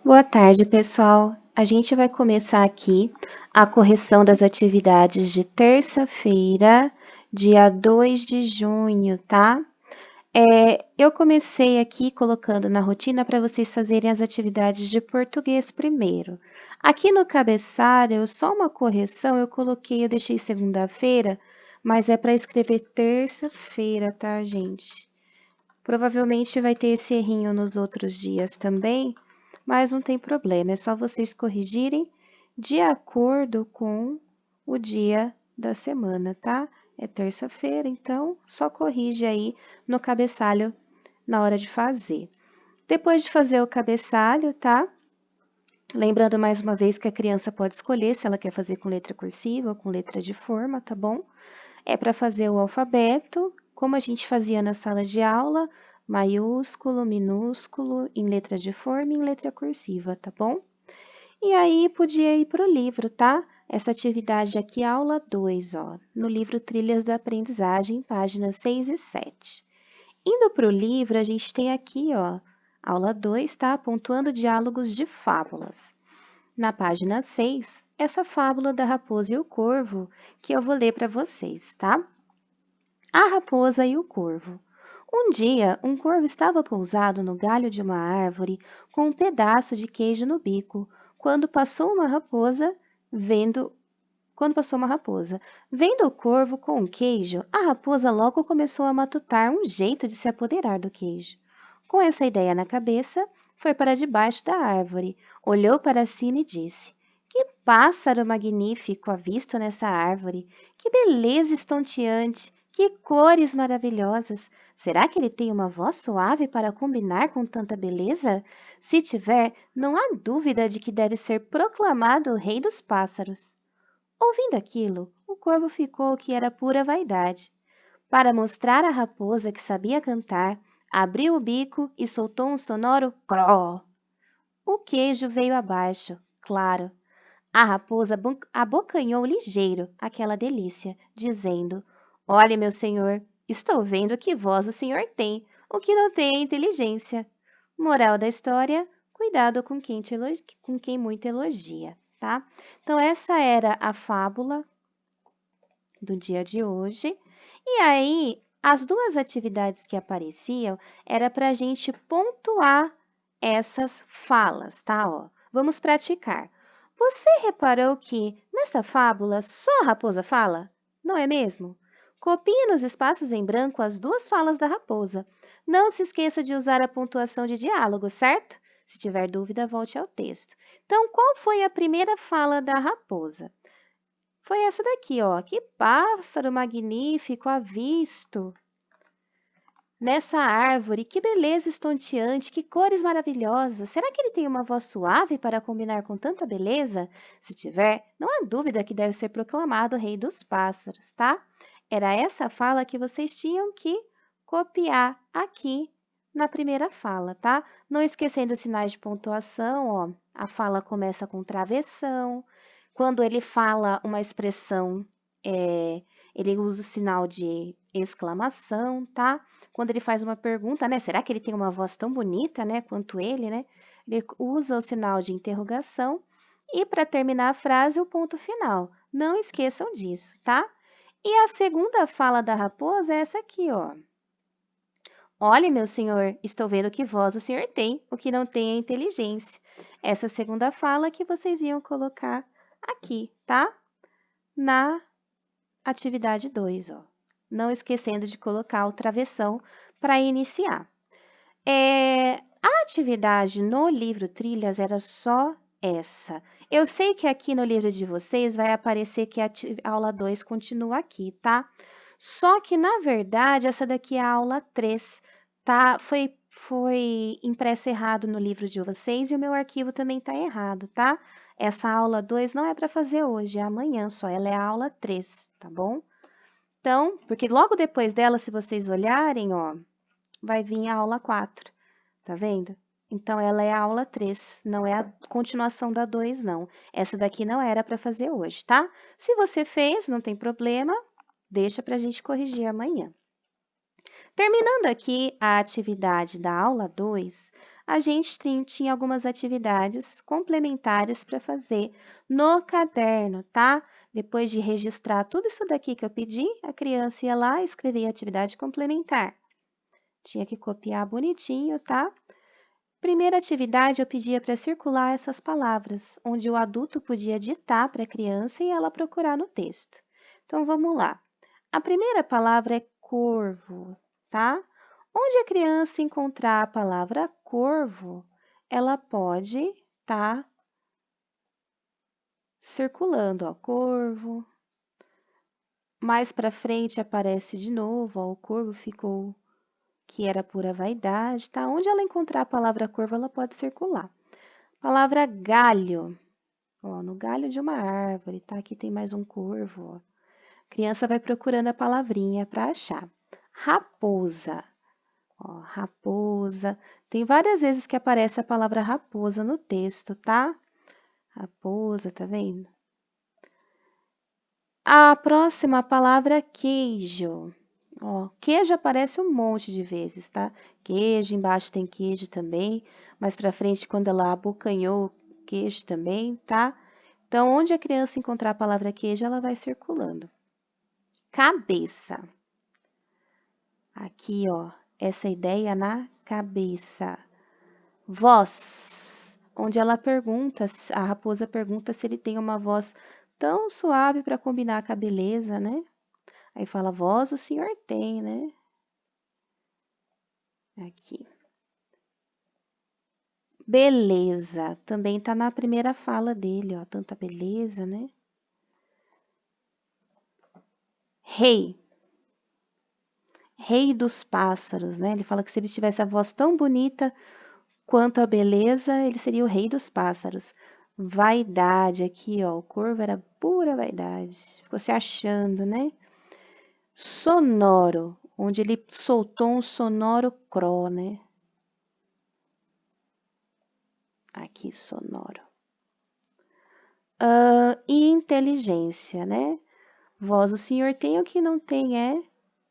Boa tarde, pessoal. A gente vai começar aqui a correção das atividades de terça-feira, dia 2 de junho, tá? Eu comecei aqui colocando na rotina para vocês fazerem as atividades de português primeiro. Aqui no cabeçalho, só uma correção, eu deixei segunda-feira, mas é para escrever terça-feira, tá, gente? Provavelmente vai ter esse errinho nos outros dias também, mas não tem problema, é só vocês corrigirem de acordo com o dia da semana, tá? É terça-feira, então só corrige aí no cabeçalho na hora de fazer. Depois de fazer o cabeçalho, tá? Lembrando mais uma vez que a criança pode escolher se ela quer fazer com letra cursiva ou com letra de forma, tá bom? É para fazer o alfabeto, como a gente fazia na sala de aula, maiúsculo, minúsculo, em letra de forma e em letra cursiva, tá bom? E aí podia ir para o livro, tá? Essa atividade aqui é aula 2, ó, no livro Trilhas da Aprendizagem, páginas 6 e 7. Indo para o livro, a gente tem aqui, ó, aula 2, tá? Pontuando diálogos de fábulas. Na página 6, essa fábula da raposa e o corvo, que eu vou ler para vocês, tá? A raposa e o corvo. Um dia, um corvo estava pousado no galho de uma árvore com um pedaço de queijo no bico, quando passou uma raposa, vendo Vendo o corvo com o queijo, a raposa logo começou a matutar um jeito de se apoderar do queijo. Com essa ideia na cabeça, foi para debaixo da árvore, olhou para cima e disse: Que pássaro magnífico avisto nessa árvore! Que beleza estonteante! Que cores maravilhosas! Será que ele tem uma voz suave para combinar com tanta beleza? Se tiver, não há dúvida de que deve ser proclamado o rei dos pássaros. Ouvindo aquilo, o corvo ficou que era pura vaidade. Para mostrar à raposa que sabia cantar, abriu o bico e soltou um sonoro cró. O queijo veio abaixo, claro. A raposa abocanhou ligeiro aquela delícia, dizendo: Olhe, meu senhor, estou vendo que voz o senhor tem, o que não tem é inteligência. Moral da história: cuidado com quem muito elogia, tá? Então, essa era a fábula do dia de hoje. E aí, as duas atividades que apareciam era para a gente pontuar essas falas, tá? Ó, vamos praticar. Você reparou que nessa fábula só a raposa fala? Não é mesmo? Copie nos espaços em branco as duas falas da raposa. Não se esqueça de usar a pontuação de diálogo, certo? Se tiver dúvida, volte ao texto. Então, qual foi a primeira fala da raposa? Foi essa daqui, ó. Que pássaro magnífico avisto nessa árvore. Que beleza estonteante, que cores maravilhosas. Será que ele tem uma voz suave para combinar com tanta beleza? Se tiver, não há dúvida que deve ser proclamado o rei dos pássaros, tá? Era essa fala que vocês tinham que copiar aqui na primeira fala, tá? Não esquecendo os sinais de pontuação, ó. A fala começa com travessão. Quando ele fala uma expressão, ele usa o sinal de exclamação, tá? Quando ele faz uma pergunta, né? Será que ele tem uma voz tão bonita, né, quanto ele, né? Ele usa o sinal de interrogação e para terminar a frase, o ponto final. Não esqueçam disso, tá? E a segunda fala da raposa é essa aqui, ó. Olhe, meu senhor, estou vendo que voz o senhor tem, o que não tem é inteligência. Essa segunda fala que vocês iam colocar aqui, tá? Na atividade 2, ó. Não esquecendo de colocar o travessão para iniciar. A atividade no livro Trilhas era só essa. Eu sei que aqui no livro de vocês vai aparecer que a aula 2 continua aqui, tá? Só que, na verdade, essa daqui é a aula 3, tá? Foi impresso errado no livro de vocês e o meu arquivo também tá errado, tá? Essa aula 2 não é para fazer hoje, é amanhã só, ela é a aula 3, tá bom? Então, porque logo depois dela, se vocês olharem, ó, vai vir a aula 4, tá vendo? Então, ela é a aula 3, não é a continuação da 2, não. Essa daqui não era para fazer hoje, tá? Se você fez, não tem problema, deixa para a gente corrigir amanhã. Terminando aqui a atividade da aula 2, a gente tinha algumas atividades complementares para fazer no caderno, tá? Depois de registrar tudo isso daqui que eu pedi, a criança ia lá e escrevia atividade complementar. Tinha que copiar bonitinho, tá? Primeira atividade, eu pedia para circular essas palavras, onde o adulto podia ditar para a criança e ela procurar no texto. Então, vamos lá. A primeira palavra é corvo, tá? Onde a criança encontrar a palavra corvo, ela pode estar circulando, ó, corvo. Mais para frente aparece de novo, ó, o corvo ficou que era pura vaidade, tá? Onde ela encontrar a palavra corvo, ela pode circular. Palavra galho, ó, no galho de uma árvore, tá? Aqui tem mais um corvo, ó. A criança vai procurando a palavrinha para achar. Raposa, ó, raposa. Tem várias vezes que aparece a palavra raposa no texto, tá? Raposa, tá vendo? A próxima palavra é queijo. Ó, queijo aparece um monte de vezes, tá? Queijo, embaixo tem queijo também. Mais pra frente, quando ela abocanhou, queijo também, tá? Então, onde a criança encontrar a palavra queijo, ela vai circulando. Cabeça. Aqui, ó, essa ideia na cabeça. Voz, onde ela pergunta, a raposa pergunta se ele tem uma voz tão suave para combinar com a beleza, né? Aí fala, voz o senhor tem, né? Aqui. Beleza, também tá na primeira fala dele, ó, tanta beleza, né? Rei. Rei dos pássaros, né? Ele fala que se ele tivesse a voz tão bonita quanto a beleza, ele seria o rei dos pássaros. Vaidade, aqui, ó, o corvo era pura vaidade. Ficou se achando, né? Sonoro, onde ele soltou um sonoro cro, né? Aqui, sonoro. E inteligência, né? Voz o senhor tem, o que não tem é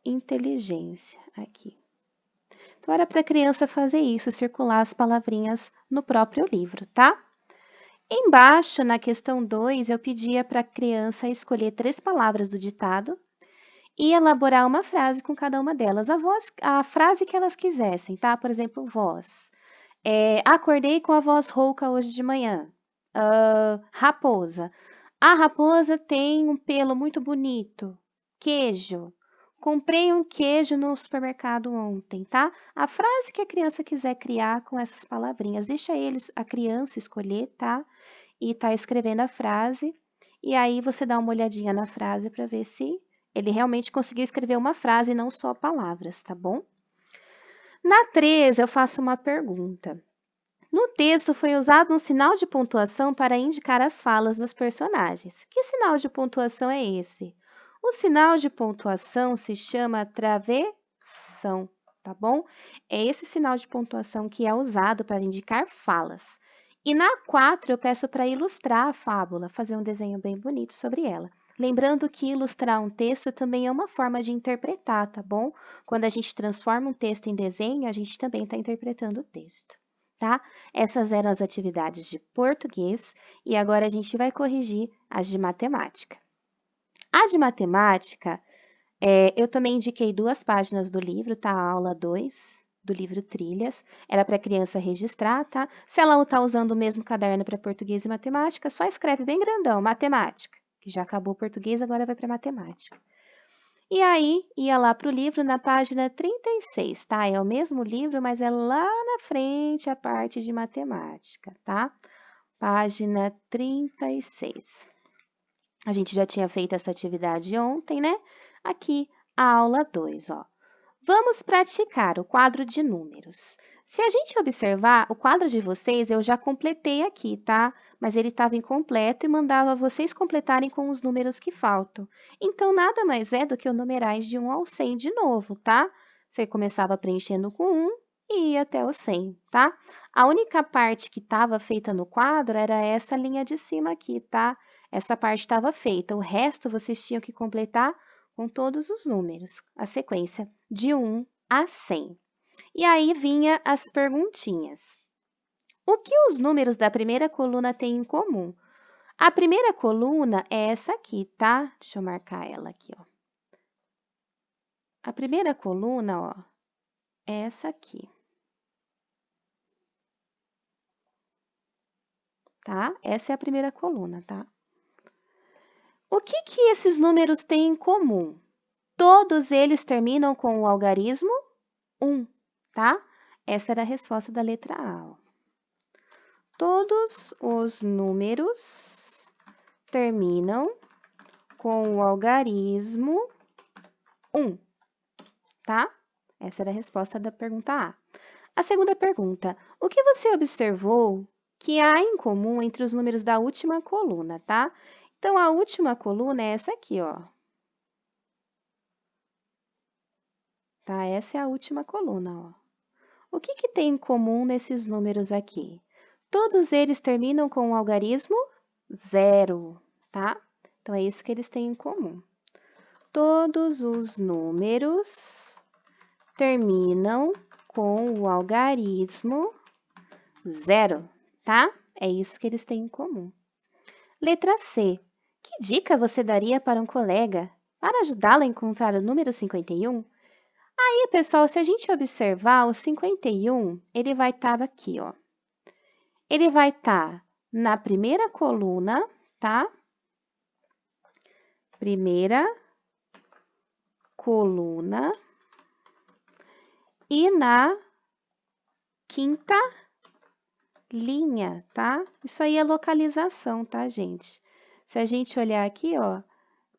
inteligência. Aqui. Então, era para a criança fazer isso, circular as palavrinhas no próprio livro, tá? Embaixo, na questão 2, eu pedia para a criança escolher 3 palavras do ditado e elaborar uma frase com cada uma delas. A frase que elas quisessem, tá? Por exemplo, voz. Acordei com a voz rouca hoje de manhã. Raposa. A raposa tem um pelo muito bonito. Queijo. Comprei um queijo no supermercado ontem, tá? A frase que a criança quiser criar com essas palavrinhas, deixa a criança escolher, tá? E tá escrevendo a frase. E aí você dá uma olhadinha na frase para ver se ele realmente conseguiu escrever uma frase e não só palavras, tá bom? Na 3, eu faço uma pergunta. No texto foi usado um sinal de pontuação para indicar as falas dos personagens. Que sinal de pontuação é esse? O sinal de pontuação se chama travessão, tá bom? É esse sinal de pontuação que é usado para indicar falas. E na 4 eu peço para ilustrar a fábula, fazer um desenho bem bonito sobre ela. Lembrando que ilustrar um texto também é uma forma de interpretar, tá bom? Quando a gente transforma um texto em desenho, a gente também está interpretando o texto, tá? Essas eram as atividades de português e agora a gente vai corrigir as de matemática. A de matemática, eu também indiquei 2 páginas do livro, tá? A aula 2 do livro Trilhas. Era para a criança registrar, tá? Se ela está usando o mesmo caderno para português e matemática, só escreve bem grandão, matemática, que já acabou o português, agora vai para matemática. E aí, ia lá para o livro na página 36, tá? É o mesmo livro, mas é lá na frente a parte de matemática, tá? Página 36. A gente já tinha feito essa atividade ontem, né? Aqui, a aula 2, ó. Vamos praticar o quadro de números. Se a gente observar, o quadro de vocês eu já completei aqui, tá? Mas ele estava incompleto e mandava vocês completarem com os números que faltam. Então, nada mais é do que o numerais de 1 ao 100 de novo, tá? Você começava preenchendo com 1 e ia até o 100, tá? A única parte que estava feita no quadro era essa linha de cima aqui, tá? Essa parte estava feita. O resto vocês tinham que completar com todos os números, a sequência de 1 a 100. E aí vinha as perguntinhas. O que os números da primeira coluna têm em comum? A primeira coluna é essa aqui, tá? Deixa eu marcar ela aqui, ó. A primeira coluna, ó, é essa aqui. Tá? Essa é a primeira coluna, tá? O que esses números têm em comum? Todos eles terminam com o algarismo 1, tá? Essa era a resposta da letra A. Ó. Todos os números terminam com o algarismo 1, tá? Essa era a resposta da pergunta A. A segunda pergunta, o que você observou que há em comum entre os números da última coluna, tá? Então, a última coluna é essa aqui, ó. Tá? Essa é a última coluna, ó. O que tem em comum nesses números aqui? Todos eles terminam com o algarismo 0, tá? Então, é isso que eles têm em comum. Todos os números terminam com o algarismo 0, tá? É isso que eles têm em comum. Letra C. Que dica você daria para um colega para ajudá-lo a encontrar o número 51? Aí, pessoal, se a gente observar, o 51, ele vai estar aqui, ó. Ele vai estar na primeira coluna, tá? Primeira coluna e na quinta linha, tá? Isso aí é localização, tá, gente? Se a gente olhar aqui, ó,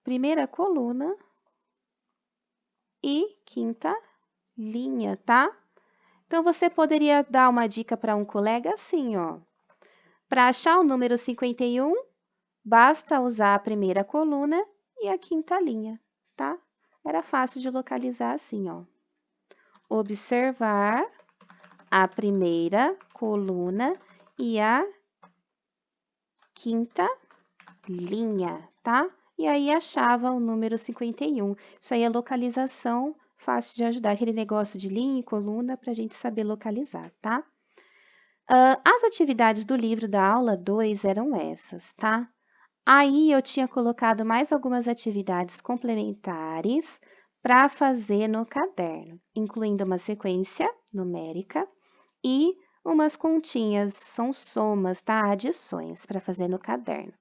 primeira coluna e quinta linha, tá? Então, você poderia dar uma dica para um colega assim, ó. Para achar o número 51, basta usar a primeira coluna e a quinta linha, tá? Era fácil de localizar assim, ó. Observar a primeira coluna e a quinta linha, tá? E aí achava o número 51. Isso aí é localização, fácil de ajudar, aquele negócio de linha e coluna para a gente saber localizar, tá? As atividades do livro da aula 2 eram essas, tá? Aí eu tinha colocado mais algumas atividades complementares para fazer no caderno, incluindo uma sequência numérica e umas continhas, são somas, tá? Adições para fazer no caderno.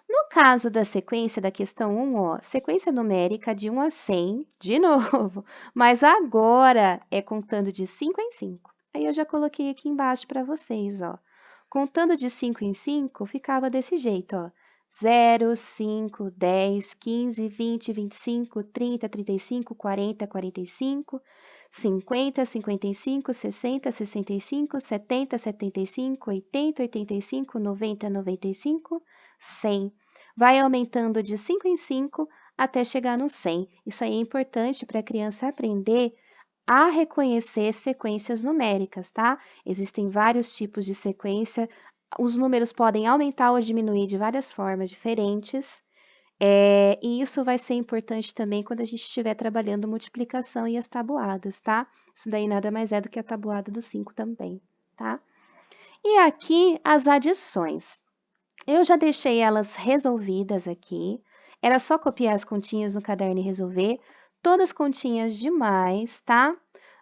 No caso da sequência da questão 1, ó, sequência numérica de 1 a 100, de novo, mas agora é contando de 5 em 5. Aí eu já coloquei aqui embaixo para vocês, ó. Contando de 5 em 5, ficava desse jeito, ó. 0, 5, 10, 15, 20, 25, 30, 35, 40, 45, 50, 55, 60, 65, 70, 75, 80, 85, 90, 95, 100. Vai aumentando de 5 em 5 até chegar no 100. Isso aí é importante para a criança aprender a reconhecer sequências numéricas, tá? Existem vários tipos de sequência, os números podem aumentar ou diminuir de várias formas diferentes, e isso vai ser importante também quando a gente estiver trabalhando multiplicação e as tabuadas, tá? Isso daí nada mais é do que a tabuada do 5 também, tá? E aqui as adições. Eu já deixei elas resolvidas aqui. Era só copiar as continhas no caderno e resolver. Todas continhas demais, tá?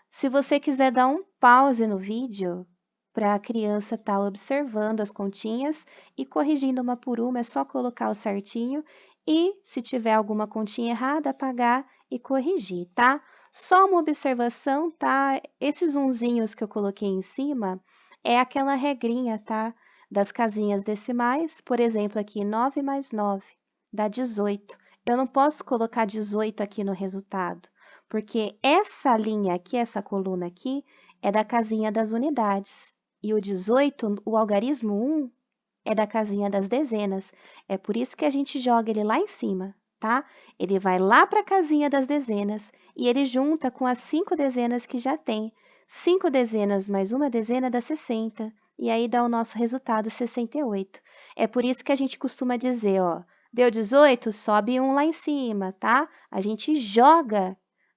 Se você quiser dar um pause no vídeo para a criança estar observando as continhas e corrigindo uma por uma, é só colocar o certinho e, se tiver alguma continha errada, apagar e corrigir, tá? Só uma observação, tá? Esses unzinhos que eu coloquei em cima é aquela regrinha, tá? Das casinhas decimais, por exemplo, aqui 9 mais 9 dá 18. Eu não posso colocar 18 aqui no resultado, porque essa linha aqui, essa coluna aqui, é da casinha das unidades. E o 18, o algarismo 1, é da casinha das dezenas. É por isso que a gente joga ele lá em cima, tá? Ele vai lá para a casinha das dezenas e ele junta com as 5 dezenas que já tem. 5 dezenas mais uma dezena dá 60. E aí dá o nosso resultado 68. É por isso que a gente costuma dizer, ó, deu 18, sobe um lá em cima, tá? A gente joga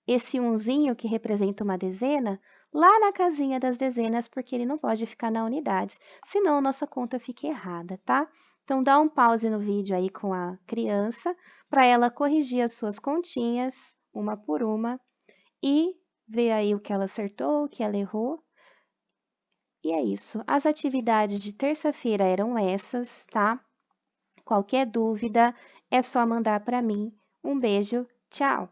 esse unzinho que representa uma dezena lá na casinha das dezenas, porque ele não pode ficar na unidade, senão a nossa conta fica errada, tá? Então, dá um pause no vídeo aí com a criança para ela corrigir as suas continhas, uma por uma, e ver aí o que ela acertou, o que ela errou. E é isso. As atividades de terça-feira eram essas, tá? Qualquer dúvida é só mandar para mim. Um beijo, tchau!